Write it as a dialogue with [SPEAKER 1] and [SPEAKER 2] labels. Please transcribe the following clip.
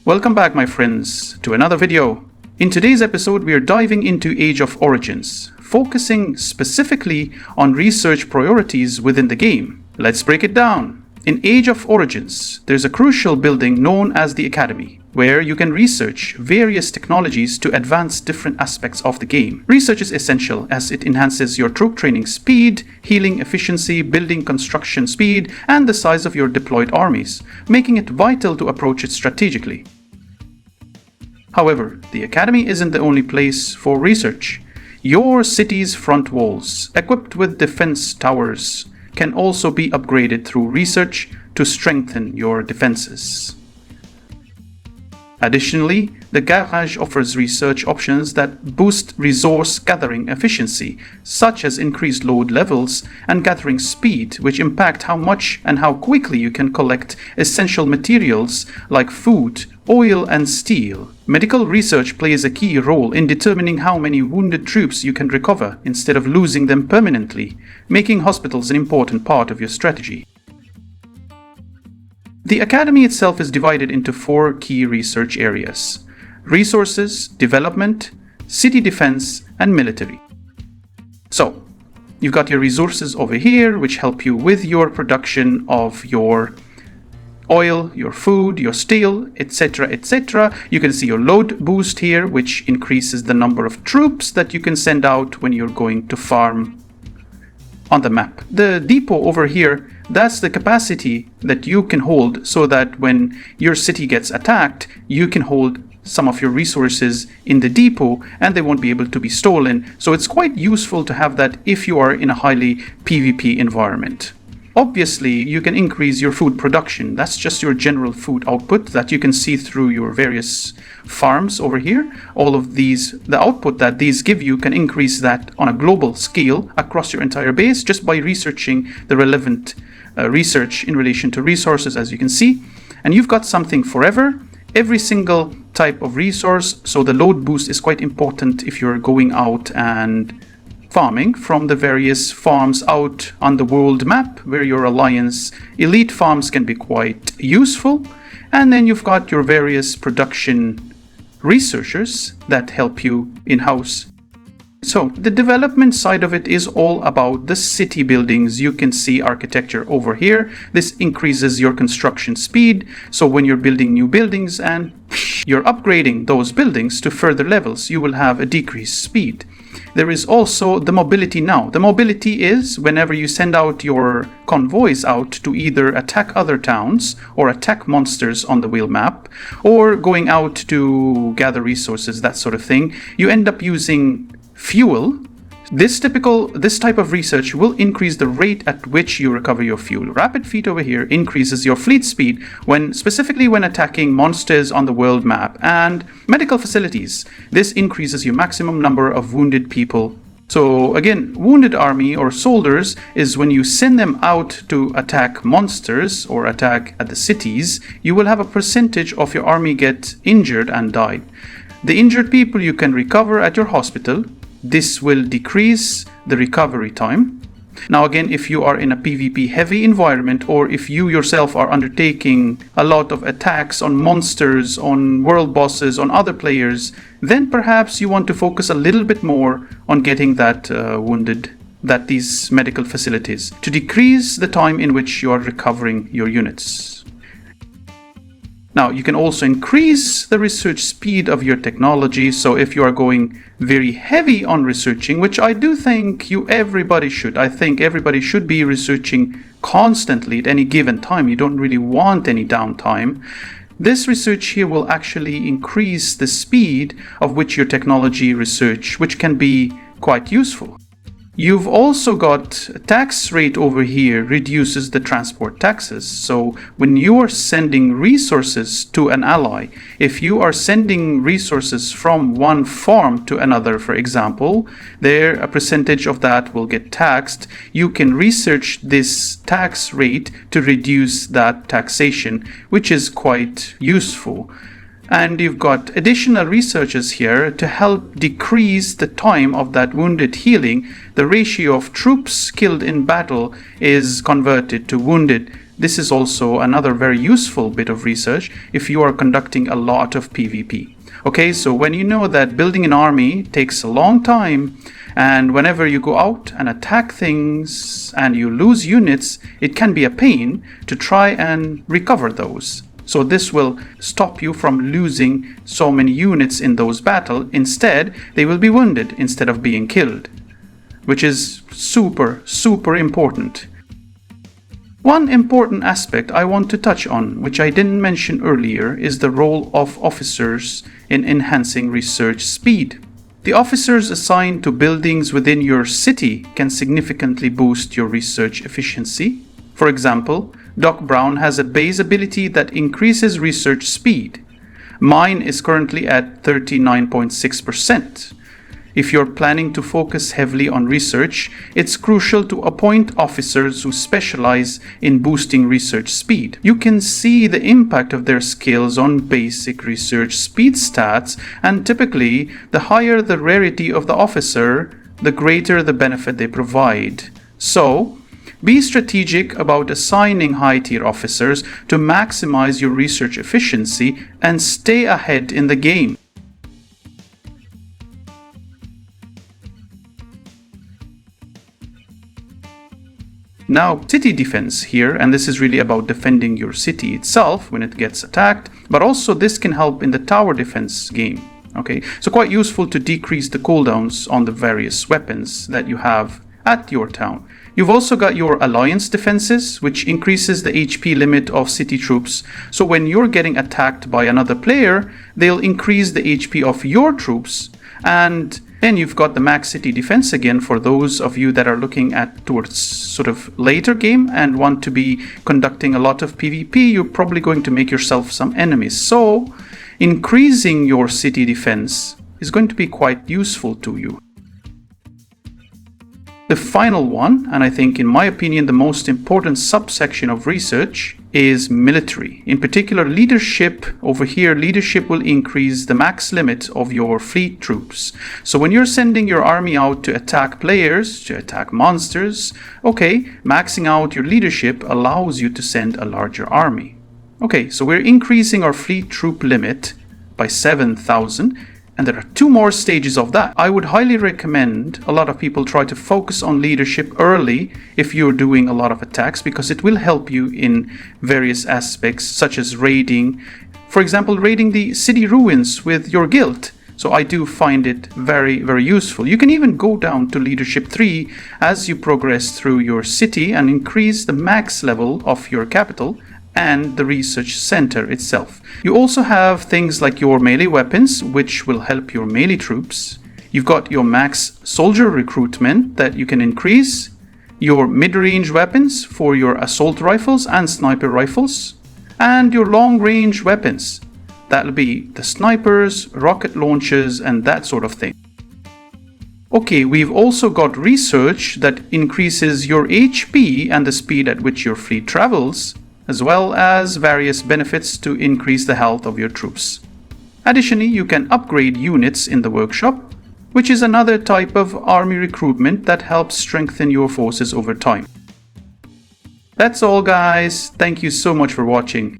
[SPEAKER 1] Welcome back, my friends, to another video. In today's episode, we are diving into Age of Origins, focusing specifically on research priorities within the game. Let's break it down. In Age of Origins, there's a crucial building known as the Academy, where you can research various technologies to advance different aspects of the game. Research is essential as it enhances your troop training speed, healing efficiency, building construction speed, and the size of your deployed armies, making it vital to approach it strategically. However, the Academy isn't the only place for research. Your city's front walls, equipped with defense towers, can also be upgraded through research to strengthen your defenses. Additionally, the garage offers research options that boost resource gathering efficiency, such as increased load levels and gathering speed, which impact how much and how quickly you can collect essential materials like food, oil, and steel. Medical research plays a key role in determining how many wounded troops you can recover instead of losing them permanently, making hospitals an important part of your strategy. The Academy itself is divided into 4 key research areas: resources, development, city defense, and military. So, you've got your resources over here, which help you with your production of your oil, your food, your steel, etc., etc. You can see your load boost here, which increases the number of troops that you can send out when you're going to farm on the map. The depot over here, that's the capacity that you can hold so that when your city gets attacked, you can hold some of your resources in the depot and they won't be able to be stolen. So it's quite useful to have that if you are in a highly PvP environment. Obviously, you can increase your food production. That's just your general food output that you can see through your various farms over here. All of these, the output that these give you can increase that on a global scale across your entire base just by researching the relevant research in relation to resources, as you can see. And you've got something forever, every single type of resource. So the load boost is quite important if you're going out and farming from the various farms out on the world map where your alliance elite farms can be quite useful. And then you've got your various production researchers that help you in-house. So the development side of it is all about the city buildings. You can see architecture over here. This increases your construction speed. So when you're building new buildings and you're upgrading those buildings to further levels, you will have a decreased speed. There is also the mobility now. The mobility is whenever you send out your convoys out to either attack other towns or attack monsters on the wheel map or going out to gather resources, that sort of thing, you end up using fuel. This type of research will increase the rate at which you recover your fuel. Rapid Feet over here increases your fleet speed specifically when attacking monsters on the world map, and medical facilities. This increases your maximum number of wounded people. So again, wounded army or soldiers is when you send them out to attack monsters or attack at the cities, you will have a percentage of your army get injured and die. The injured people you can recover at your hospital. This will decrease the recovery time. Now again, if you are in a PvP heavy environment or if you yourself are undertaking a lot of attacks on monsters, on world bosses, on other players, then perhaps you want to focus a little bit more on getting that these medical facilities to decrease the time in which you are recovering your units. Now, you can also increase the research speed of your technology. So if you are going very heavy on researching, which I do think everybody should. I think everybody should be researching constantly at any given time. You don't really want any downtime. This research here will actually increase the speed of which your technology research, which can be quite useful. You've also got a tax rate over here, reduces the transport taxes. So when you are sending resources to an ally, if you are sending resources from one farm to another, for example, a percentage of that will get taxed. You can research this tax rate to reduce that taxation, which is quite useful. And you've got additional researches here to help decrease the time of that wounded healing. The ratio of troops killed in battle is converted to wounded. This is also another very useful bit of research if you are conducting a lot of PvP. Okay, so when you know that building an army takes a long time, and whenever you go out and attack things and you lose units, it can be a pain to try and recover those. So this will stop you from losing so many units in those battles. Instead, they will be wounded instead of being killed, which is super, super important. One important aspect I want to touch on, which I didn't mention earlier, is the role of officers in enhancing research speed. The officers assigned to buildings within your city can significantly boost your research efficiency. For example, Doc Brown has a base ability that increases research speed. Mine is currently at 39.6%. If you're planning to focus heavily on research, it's crucial to appoint officers who specialize in boosting research speed. You can see the impact of their skills on basic research speed stats, and typically, the higher the rarity of the officer, the greater the benefit they provide. So, be strategic about assigning high-tier officers to maximize your research efficiency and stay ahead in the game. Now, city defense here, and this is really about defending your city itself when it gets attacked, but also this can help in the tower defense game. Okay, so quite useful to decrease the cooldowns on the various weapons that you have at your town. You've also got your alliance defenses, which increases the HP limit of city troops. So when you're getting attacked by another player, they'll increase the HP of your troops. And then you've got the max city defense again for those of you that are looking at towards sort of later game and want to be conducting a lot of PvP. You're probably going to make yourself some enemies. So increasing your city defense is going to be quite useful to you. The final one, and I think in my opinion the most important subsection of research, is military. In particular, leadership. Over here, leadership will increase the max limit of your fleet troops. So when you're sending your army out to attack players, to attack monsters, okay, maxing out your leadership allows you to send a larger army. Okay, so we're increasing our fleet troop limit by 7,000. And there are 2 more stages of that. I would highly recommend a lot of people try to focus on leadership early if you're doing a lot of attacks, because it will help you in various aspects such as raiding. For example, raiding the city ruins with your guild. So I do find it very, very useful. You can even go down to leadership 3 as you progress through your city and increase the max level of your capital and the research center itself. You also have things like your melee weapons, which will help your melee troops. You've got your max soldier recruitment that you can increase, your mid-range weapons for your assault rifles and sniper rifles, and your long-range weapons. That'll be the snipers, rocket launchers, and that sort of thing. Okay, we've also got research that increases your HP and the speed at which your fleet travels, as well as various benefits to increase the health of your troops. Additionally, you can upgrade units in the workshop, which is another type of army recruitment that helps strengthen your forces over time. That's all, guys. Thank you so much for watching.